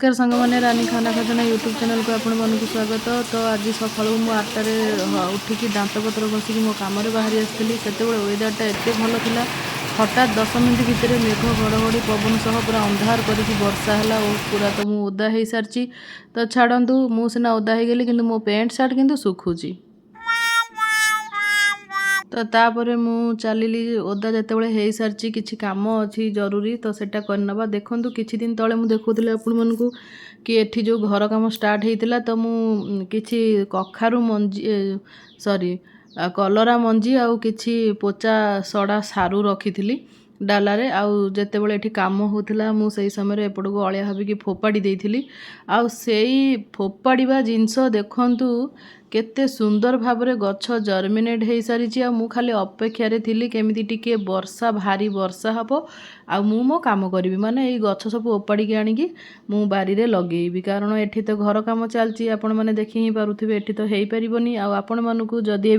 नमस्कार सांग मैंने रानी खाना खाना यूट्यूब चैनल को आपण मन को स्वागत। तो आज सका मु 8टारे उठिकी दांत पत्र बसिक मो कम बाहरी आसती से वेदरटा एत भल था। हठात 10 मिनिट भितर मेघ घड़घड़ी पवन सह पूरा अंधार करके वर्षा है और पूरा तो मुझे ओदा हो सारी। तो छाड़ू मुझे ओदा हो गली कि मो पैंट सार्ट किंतु सुखुची। तो तापर मु चलिली ओदा जितेबाला हो सारी किसी कम अच्छी जरूरी तो सेटा करनबा। देखु किछि दिन तले मु देखुली आपण मानकु कि एठी जो घर काम स्टार्ट होता तो मु किछि कखारु मंजी सॉरी कलरा मंजी आउ किछि पोचा सड़ा सारू रखी डालारे आउ जेतेबेले एठी काम होतिला मु सेही समय एपटको अलिया भाबिकी फोपाड़ी देइथिली। आउ सेही फोपाड़ीबा जिनस देखंतु केते सुंदर भाबरे गछ जर्मिनेट हो सारी। आ मु खाली अपेक्षारे थिली केमिति टिके वर्षा भारी वर्षा हबो आ मु मो काम करिवि माने एई गछ सब ओपाड़ी आनिकी मु बारी रे लगेइबि। कारण एठी तो घर काम चलची आपण माने देखि ही पारुथिबे एठी तो हेई परिबोनी। आ आपण मानकु जदि